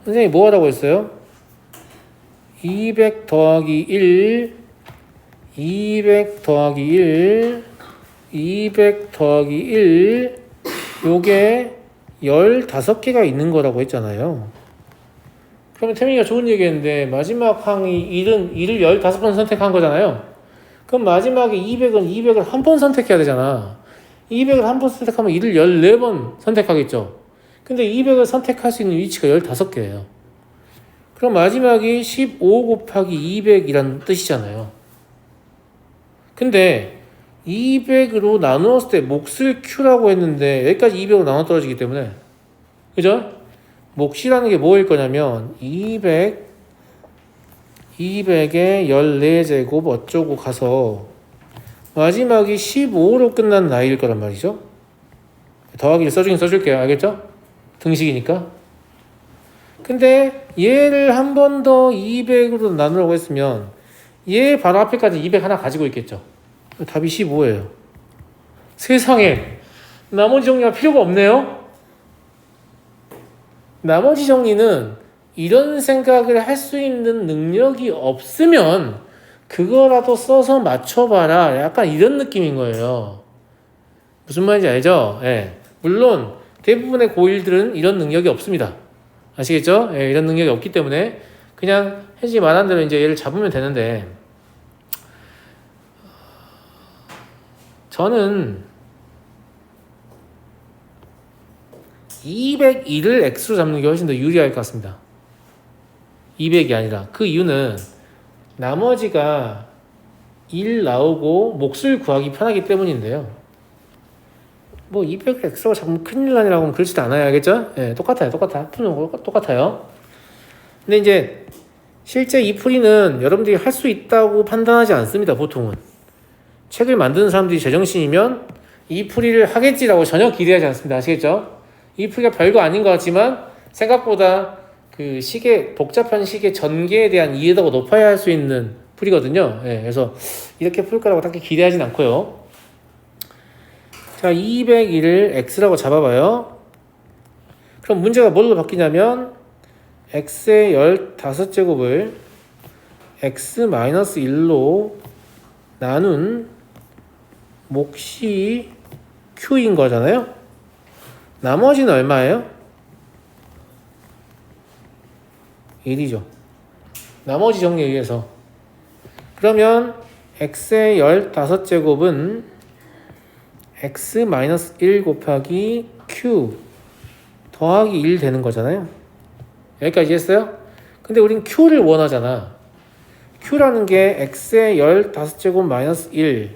선생님이 뭐 하라고 했어요? 200 더하기 1, 200 더하기 1, 200 더하기 1, 요게 15개가 있는 거라고 했잖아요. 그러면 태민이가 좋은 얘기 했는데 마지막 항이 1을 15번 선택한 거잖아요. 그럼 마지막에 200을 한 번 선택해야 되잖아. 200을 한 번 선택하면 1을 14번 선택하겠죠. 근데 200을 선택할 수 있는 위치가 15개예요. 그럼 마지막이 15 곱하기 200이라는 뜻이잖아요. 근데 200으로 나누었을 때 몫을 Q라고 했는데 여기까지 200으로 나눠 떨어지기 때문에 그죠? 몫이라는 게 뭐일 거냐면 200에 14제곱 어쩌고 가서 마지막이 15로 끝난 나이일 거란 말이죠. 더하기를 써주긴 써줄게요. 알겠죠? 등식이니까. 근데 얘를 한 번 더 200으로 나누라고 했으면 얘 바로 앞에까지 200 하나 가지고 있겠죠. 답이 15예요. 세상에 나머지 정리가 필요가 없네요. 나머지 정리는 이런 생각을 할 수 있는 능력이 없으면 그거라도 써서 맞춰봐라. 약간 이런 느낌인 거예요. 무슨 말인지 알죠? 예. 물론 대부분의 고1들은 이런 능력이 없습니다. 아시겠죠? 예, 이런 능력이 없기 때문에 그냥 혜진이 말한 대로 이제 얘를 잡으면 되는데 저는 201을 x로 잡는 게 훨씬 더 유리할 것 같습니다. 200이 아니라. 그 이유는 나머지가 1 나오고 몫을 구하기 편하기 때문인데요. 뭐 200을 x로 잡으면 큰일 나니라고 하면 그렇지도 않아요. 알겠죠? 예, 똑같아요. 푸는 거 똑같아요. 근데 이제 실제 이 풀이는 여러분들이 할 수 있다고 판단하지 않습니다. 보통은. 책을 만드는 사람들이 제정신이면 이 풀이를 하겠지라고 전혀 기대하지 않습니다. 아시겠죠? 이 풀이가 별거 아닌 것 같지만 생각보다 그 복잡한 식의 전개에 대한 이해도가 높아야 할 수 있는 풀이거든요. 예, 그래서 이렇게 풀 거라고 딱히 기대하진 않고요. 자, 201을 x라고 잡아봐요. 그럼 문제가 뭘로 바뀌냐면 x의 15제곱을 x-1로 나눈 몫이 q인 거잖아요. 나머지는 얼마예요? 1이죠. 나머지 정리에 의해서. 그러면 x의 15제곱은 x-1 곱하기 q 더하기 1 되는 거잖아요. 여기까지 했어요? 근데 우린 q를 원하잖아. q라는 게 x의 15제곱 마이너스 1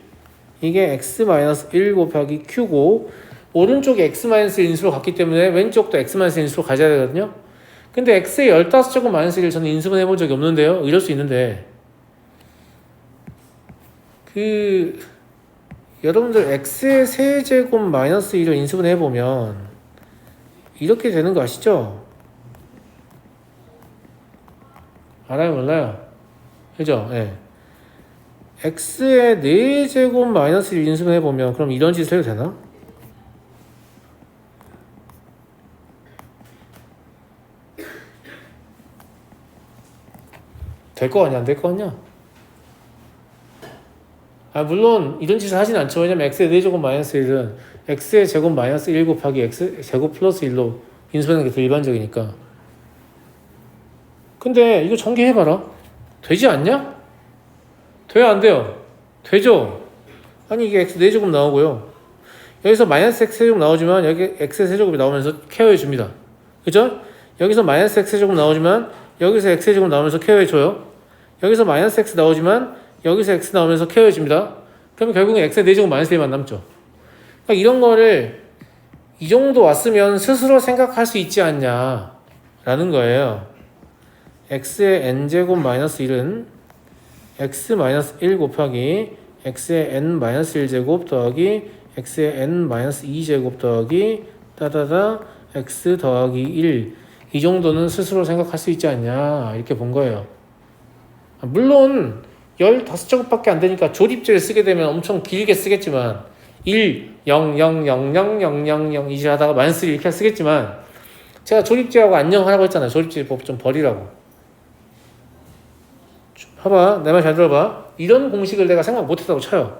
이게 x-1 곱하기 q고 오른쪽이 x-1 인수로 갔기 때문에 왼쪽도 x-1 인수로 가져야 되거든요. 근데 x의 15제곱 마이너스 1을 저는 인수분 해본 적이 없는데요. 이럴 수 있는데 여러분들 x의 세제곱 마이너스 1을 인수분 해보면 이렇게 되는 거 아시죠? 알아요? 몰라요? 그죠? 예. x의 4제곱 마이너스 1 인수분 해보면 그럼 이런 짓을 해도 되나? 될 거 아니야? 안 될 거 아니야? 물론 이런 짓을 하진 않죠. 왜냐면 x의 4제곱 마이너스 1은 x의 제곱 마이너스 1 곱하기 x 제곱 플러스 1로 인수하는 게 더 일반적이니까. 근데 이거 전개해봐라. 되지 않냐? 돼요, 안 돼요? 되죠? 아니, 이게 x 4제곱 나오고요. 여기서 마이너스 x 세제곱 나오지만 여기 x 세제곱이 나오면서 케어해줍니다. 그죠? 여기서 마이너스 x 세제곱 나오지만 여기서 x 세제곱 나오면서 케어해줘요. 여기서 마이너스 x 나오지만 여기서 x 나오면서 케어해줍니다. 그러면 결국은 x의 4제곱 마이너스 1만 남죠. 그러니까 이런 거를 이 정도 왔으면 스스로 생각할 수 있지 않냐 라는 거예요. x의 n제곱 마이너스 1은 x 마이너스 1 곱하기 x의 n 마이너스 1제곱 더하기 x의 n 마이너스 2제곱 더하기 따다다 x 더하기 1 이 정도는 스스로 생각할 수 있지 않냐 이렇게 본 거예요. 물론 15제곱밖에 안 되니까 조립제를 쓰게 되면 엄청 길게 쓰겠지만 1, 0, 0, 0, 0, 0, 0, 0 이제 하다가 마이너스 1 이렇게 쓰겠지만 제가 조립제하고 안녕하라고 했잖아요. 조립제법 좀 버리라고. 봐봐, 내 말 잘 들어봐. 이런 공식을 내가 생각 못했다고 쳐요.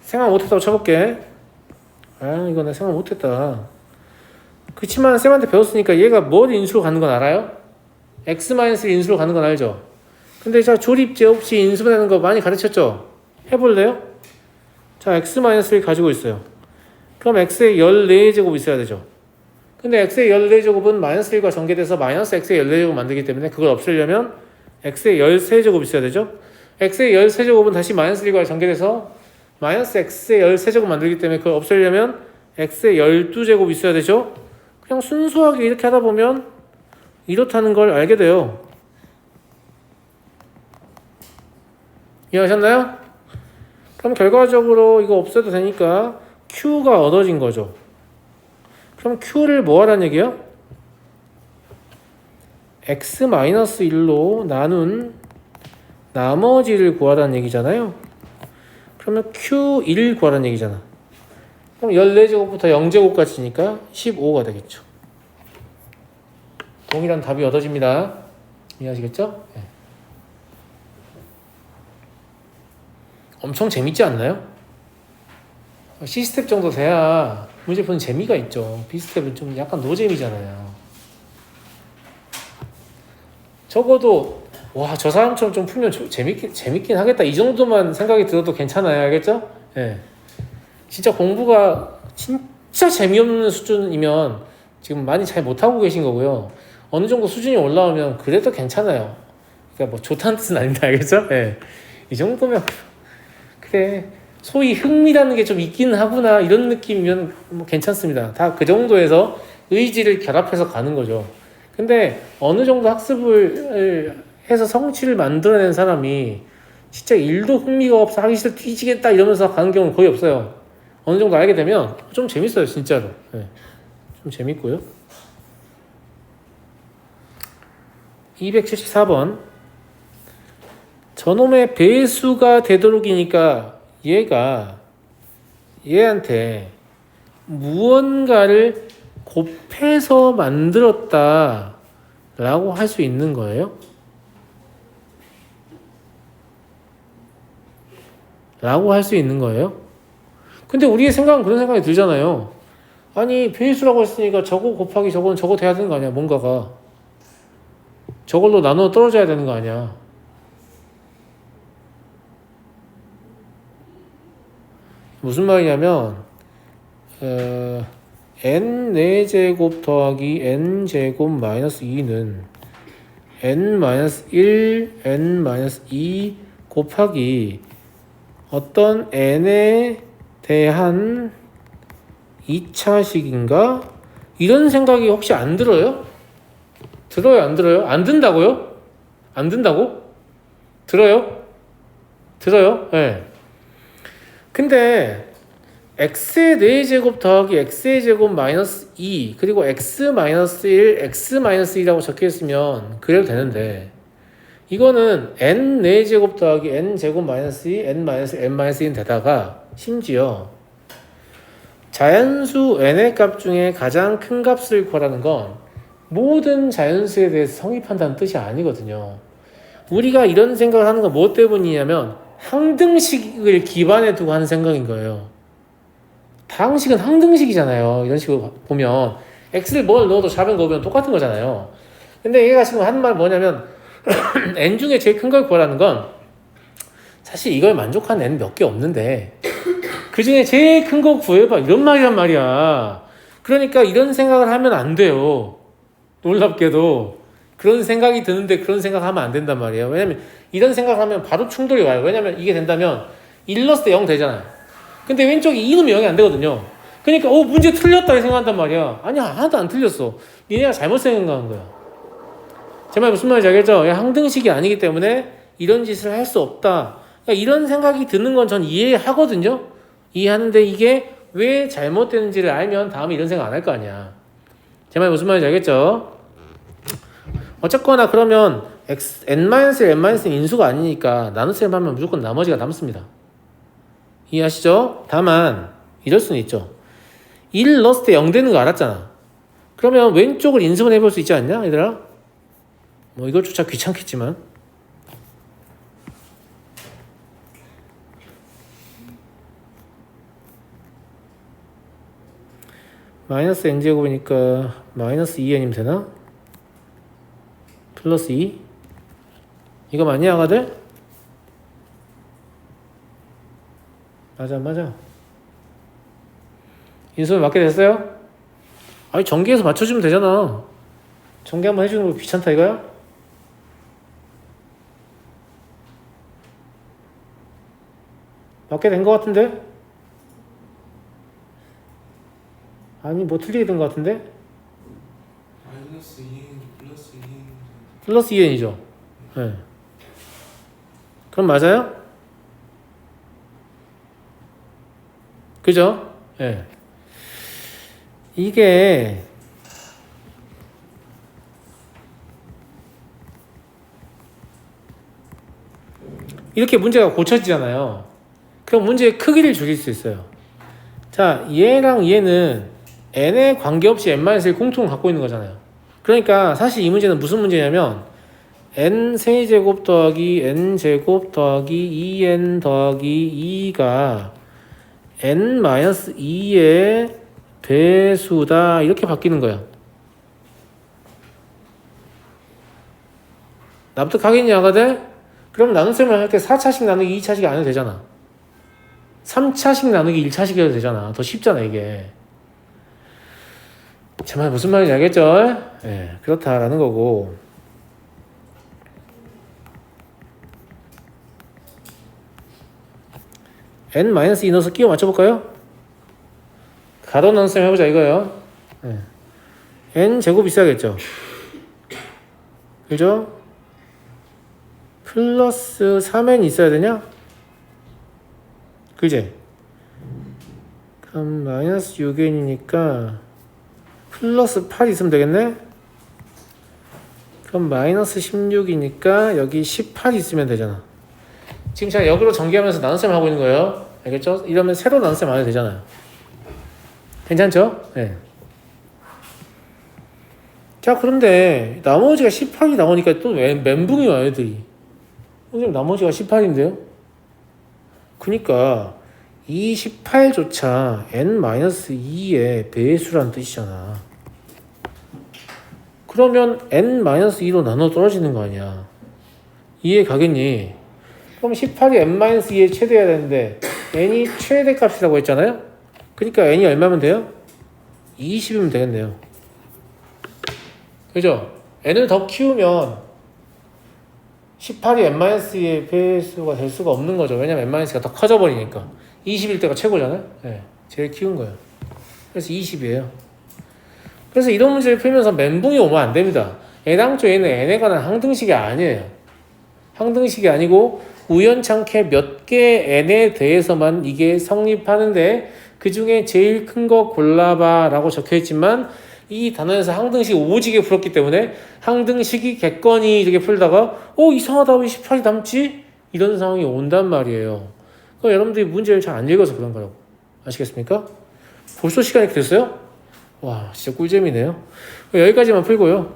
생각 못했다고 쳐볼게. 이거 내가 생각 못했다. 그치만 쌤한테 배웠으니까 얘가 뭘 인수로 가는 건 알아요? x-1 인수로 가는 건 알죠? 근데 제가 조립제 없이 인수되는 거 많이 가르쳤죠? 해볼래요? 자, x-1 가지고 있어요. 그럼 x의 14제곱 있어야 되죠? 근데 x의 14제곱은 마이너스 1과 전개돼서 마이너스 x의 14제곱 만들기 때문에 그걸 없애려면 x의 13제곱 있어야 되죠? x의 13제곱은 다시 마이너스 1과 전개돼서 마이너스 x의 13제곱 만들기 때문에 그걸 없애려면 x의 12제곱 있어야 되죠? 그냥 순수하게 이렇게 하다 보면 이렇다는 걸 알게 돼요. 이해하셨나요? 그럼 결과적으로 이거 없애도 되니까 q가 얻어진 거죠. 그럼 q를 뭐 하라는 얘기야? x-1로 나눈 나머지를 구하라는 얘기잖아요. 그러면 q1 구하라는 얘기잖아. 그럼 14제곱부터 0제곱까지니까 15가 되겠죠. 동일한 답이 얻어집니다. 이해하시겠죠? 네. 엄청 재밌지 않나요? C스텝 정도 돼야 문제 푸는 재미가 있죠. B스텝은 좀 약간 노잼이잖아요. 적어도 와, 저 사람처럼 좀 풀면 재밌긴 하겠다. 이 정도만 생각이 들어도 괜찮아요. 알겠죠? 네. 진짜 공부가 진짜 재미없는 수준이면 지금 많이 잘 못하고 계신 거고요. 어느 정도 수준이 올라오면 그래도 괜찮아요. 그러니까 뭐 좋다는 뜻은 아닙니다. 알겠죠? 네. 이 정도면 그래, 소위 흥미라는 게 좀 있긴 하구나 이런 느낌이면 뭐 괜찮습니다. 다 그 정도에서 의지를 결합해서 가는 거죠. 근데 어느 정도 학습을 해서 성취를 만들어낸 사람이 진짜 일도 흥미가 없어 하기 싫어 뒤지겠다 이러면서 가는 경우는 거의 없어요. 어느 정도 알게 되면 좀 재밌어요, 진짜로. 네. 좀 재밌고요. 274번. 저놈의 배수가 되도록이니까 얘한테 무언가를 곱해서 만들었다 라고 할 수 있는 거예요? 라고 할 수 있는 거예요? 근데 우리의 생각은 그런 생각이 들잖아요. 아니, 배수라고 했으니까 저거 곱하기 저거는 저거 돼야 되는 거 아니야, 뭔가가. 저걸로 나눠 떨어져야 되는 거 아니야. 무슨 말이냐면 n 4제곱 더하기 n제곱 마이너스 2는 n-1, n-2 곱하기 어떤 n에 대한 2차식인가? 이런 생각이 혹시 안 들어요? 들어요, 안 들어요? 안 든다고요? 안 든다고? 들어요? 들어요? 네. 근데 x의 4제곱 더하기 x의 제곱 마이너스 2 그리고 x 마이너스 1, x 마이너스 2라고 적혀있으면 그래도 되는데 이거는 n 4제곱 더하기 n 제곱 마이너스 2, n 마이너스 n 마이너스 2는 되다가 심지어 자연수 n의 값 중에 가장 큰 값을 구하라는 건 모든 자연수에 대해서 성립한다는 뜻이 아니거든요. 우리가 이런 생각을 하는 건 뭐 때문이냐면 항등식을 기반에 두고 하는 생각인 거예요. 다항식은 항등식이잖아요. 이런 식으로 보면 x를 뭘 넣어도 좌변 거변 똑같은 거잖아요. 근데 얘가 지금 하는 말 뭐냐면 n 중에 제일 큰 걸 구하라는 건 사실 이걸 만족하는 n 몇 개 없는데 그 중에 제일 큰 거 구해봐 이런 말이란 말이야. 그러니까 이런 생각을 하면 안 돼요. 놀랍게도 그런 생각이 드는데 그런 생각하면 안 된단 말이에요. 왜냐면 이런 생각하면 바로 충돌이 와요. 왜냐면 이게 된다면 1 넣었을 때 0 되잖아요. 근데 왼쪽이 2 넣으면 0이 안 되거든요. 그러니까 문제 틀렸다 생각한단 말이야. 아니야, 하나도 안 틀렸어. 니네가 잘못 생각한 거야. 제 말 무슨 말인지 알겠죠? 항등식이 아니기 때문에 이런 짓을 할 수 없다. 그러니까 이런 생각이 드는 건 전 이해하거든요. 이해하는데 이게 왜 잘못되는지를 알면 다음에 이런 생각 안 할 거 아니야. 제 말 무슨 말인지 알겠죠? 어쨌거나 그러면 n-1, n-는 인수가 아니니까 나눗셈 하면 무조건 나머지가 남습니다. 이해하시죠? 다만 이럴 수는 있죠. 1 넣었을 때 0 되는 거 알았잖아. 그러면 왼쪽을 인수분 해볼 수 있지 않냐 얘들아? 뭐 이걸조차 귀찮겠지만 마이너스 n제곱이니까 마이너스 2n이면 되나? 플러스 2 이거 맞냐 아가들? 맞아 인수분 맞게 됐어요? 아니 전개해서 맞춰주면 되잖아. 전개 한번 해주는 거 귀찮다 이거야? 맞게 된 거 같은데? 아니 뭐 틀리게 된 거 같은데? 마이너스 2n 플러스 2n 플러스 2n이죠. 네. 그럼 맞아요? 그죠? 예. 네. 이게 이렇게 문제가 고쳐지잖아요. 그럼 문제의 크기를 줄일 수 있어요. 자, 얘랑 얘는 n에 관계없이 n-1을 공통으로 갖고 있는 거잖아요. 그러니까 사실 이 문제는 무슨 문제냐면 n 세제곱 더하기 n제곱 더하기 2n 더하기 2가 n-2의 배수다 이렇게 바뀌는 거야. 납득하겠냐 아가들? 그럼 나눗셈을 할 때 4차식 나누기 2차식이 안 해도 되잖아. 3차식 나누기 1차식 해도 되잖아. 더 쉽잖아 이게. 제 말 무슨 말인지 알겠죠? 네, 그렇다라는 거고. n-2 넣어서 끼워 맞춰볼까요? 가로 나눗셈 해보자 이거요. 네. n 제곱 있어야겠죠. 그죠? 플러스 3n 있어야 되냐? 그지? 그럼 마이너스 6n이니까 플러스 8 있으면 되겠네? 그럼 마이너스 16이니까 여기 18 있으면 되잖아. 지금 제가 역으로 전개하면서 나눗셈 하고 있는 거예요. 알겠죠? 이러면 새로 나눗셈 안 해도 되잖아요. 괜찮죠? 네. 자, 그런데 나머지가 18이 나오니까 또 멘붕이 와요, 애들이. 선생님, 나머지가 18인데요? 그니까 이 18조차 n-2의 배수라는 뜻이잖아. 그러면 n-2로 나눠 떨어지는 거 아니야. 이해 가겠니? 그럼 18이 n-2의 최대여야 되는데 n이 최대값이라고 했잖아요? 그러니까 n이 얼마면 돼요? 20이면 되겠네요. 그죠? n을 더 키우면 18이 n-2의 배수가 될 수가 없는 거죠. 왜냐면 n-가 더 커져버리니까. 20일 때가 최고잖아요? 네, 제일 키운 거예요. 그래서 20이에요. 그래서 이런 문제를 풀면서 멘붕이 오면 안 됩니다. 애당초 얘는 n에 관한 항등식이 아니에요. 항등식이 아니고 우연찮게 몇 개 n에 대해서만 이게 성립하는데 그 중에 제일 큰 거 골라봐 라고 적혀있지만 이 단원에서 항등식 오지게 풀었기 때문에 항등식이 객관이 이렇게 풀다가 이상하다 왜 18이 남지? 이런 상황이 온단 말이에요. 그럼 여러분들이 문제를 잘 안 읽어서 그런 거라고. 아시겠습니까? 벌써 시간이 이렇게 됐어요? 와 진짜 꿀잼이네요. 여기까지만 풀고요.